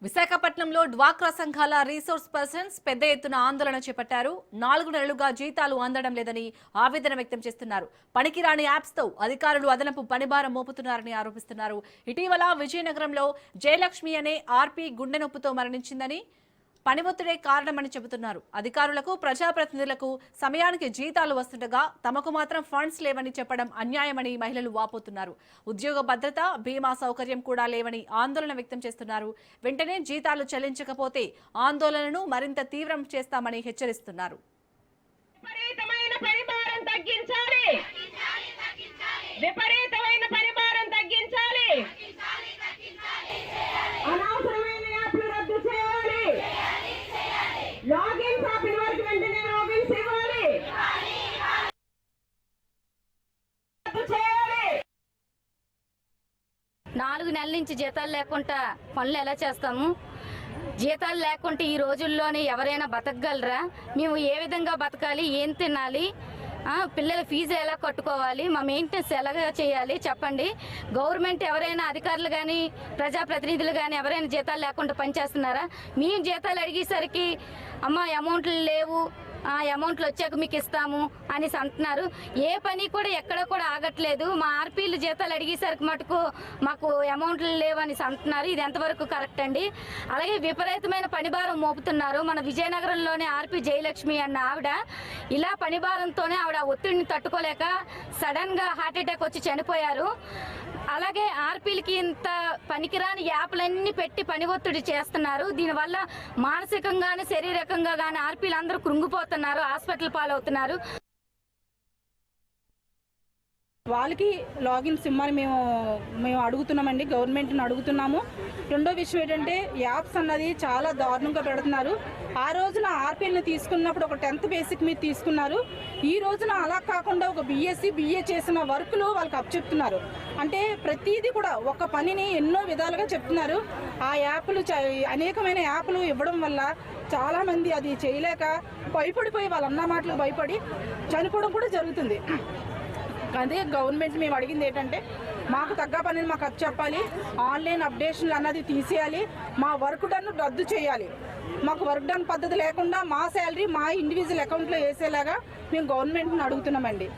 విశాఖపట్నంలో డ్వాక్రా సంఘాల రీసోర్స్ పర్సన్స్ పెద్ద ఎత్తున ఆందోళన చేపట్టారు. 4 నెలలుగా జీతాలు అందడం లేదని ఆవేదన వ్యక్తం చేస్తున్నారు. పనికిరాని యాప్స్ తో అధికారులు అదనపు పనిభారం మోపుతున్నారని ఆరోపిస్తున్నారు. ఇటీవల విజయనగరంలో జయలక్ష్మి అనే ఆర్పీ గుండె నొప్పితో మరణించిందని, పని ఒత్తిడే కారణమని చెబుతున్నారు. అధికారులకు ప్రజాప్రతినిధులకు సమయానికి జీతాలు వస్తుండగా తమకు మాత్రం ఫండ్స్ లేవని చెప్పడం అన్యాయమని మహిళలు వాపోతున్నారు. ఉద్యోగ భద్రత, బీమా సౌకర్యం కూడా లేవని ఆందోళన వ్యక్తం చేస్తున్నారు. వెంటనే జీతాలు చెల్లించకపోతే ఆందోళనను మరింత తీవ్రం చేస్తామని హెచ్చరిస్తున్నారు. నాలుగు నెలల నుంచి జీతాలు లేకుండా పనులు ఎలా చేస్తాము? జీతాలు లేకుంటే ఈ రోజుల్లోనే ఎవరైనా బతకగలరా? మేము ఏ విధంగా బతకాలి? ఏం తినాలి? పిల్లల ఫీజు ఎలా కట్టుకోవాలి? మా మెయింటెనెన్స్ ఎలాగా చేయాలి చెప్పండి. గవర్నమెంట్ ఎవరైనా అధికారులు కానీ ప్రజాప్రతినిధులు కానీ ఎవరైనా జీతాలు లేకుండా పనిచేస్తున్నారా? మేము జీతాలు అడిగేసరికి అమ్మ అమౌంట్లు లేవు, అమౌంట్లు వచ్చాక మీకు ఇస్తాము అనేసి అంటున్నారు. ఏ పని కూడా ఎక్కడ కూడా ఆగట్లేదు. మా ఆర్పీలు జీతాలు అడిగేసరికి మటుకు మాకు అమౌంట్లు లేవు అనేసి అంటున్నారు. ఇది ఎంతవరకు కరెక్ట్ అండి? అలాగే విపరీతమైన పనిభారం మోపుతున్నారు. మన విజయనగరంలోనే ఆర్పీ జయలక్ష్మి అన్న ఆవిడ ఇలా పనిభారంతోనే ఆవిడ ఒత్తిడిని తట్టుకోలేక సడన్గా హార్ట్ అటాక్ వచ్చి చనిపోయారు. అలాగే ఆర్పీలకి ఇంత పనికిరాని యాప్లన్నీ పెట్టి పని ఒత్తిడి చేస్తున్నారు. దీనివల్ల మానసికంగానే శారీరకంగా కానీ ఆర్పీలు అందరూ కృంగిపోతున్నారు, హాస్పిటల్ పాలవుతున్నారు. వాళ్ళకి లాగిన్స్ ఇమ్మని మేము అడుగుతున్నామండి, గవర్నమెంట్ని అడుగుతున్నాము. రెండో విషయం ఏంటంటే యాప్స్ అన్నది చాలా దారుణంగా పెడుతున్నారు. ఆ రోజున ఆర్పీఎల్ని తీసుకున్నప్పుడు ఒక 10th బేసిక్ మీద తీసుకున్నారు. ఈ రోజున అలా కాకుండా ఒక బీఎస్సీ BA చేసిన వర్కులు వాళ్ళకి అప్పచెప్తున్నారు. అంటే ప్రతిదీ కూడా ఒక పనిని ఎన్నో విధాలుగా చెప్తున్నారు. ఆ యాప్లు అనేకమైన యాప్లు ఇవ్వడం వల్ల చాలామంది అది చేయలేక భయపడిపోయి వాళ్ళన్న మాటలకు భయపడి చనిపోవడం కూడా జరుగుతుంది. అదే గవర్నమెంట్ మేము అడిగింది ఏంటంటే మాకు తగ్గ పనిని మాకు చెప్పాలి, ఆన్లైన్ అప్డేషన్లు అన్నది తీసేయాలి, మా వర్క్ డన్ రద్దు చేయాలి. మాకు వర్క్ డన్ పద్ధతి లేకుండా మా శాలరీ మా ఇండివిజువల్ అకౌంట్లో వేసేలాగా మేము గవర్నమెంట్ని అడుగుతున్నామండి.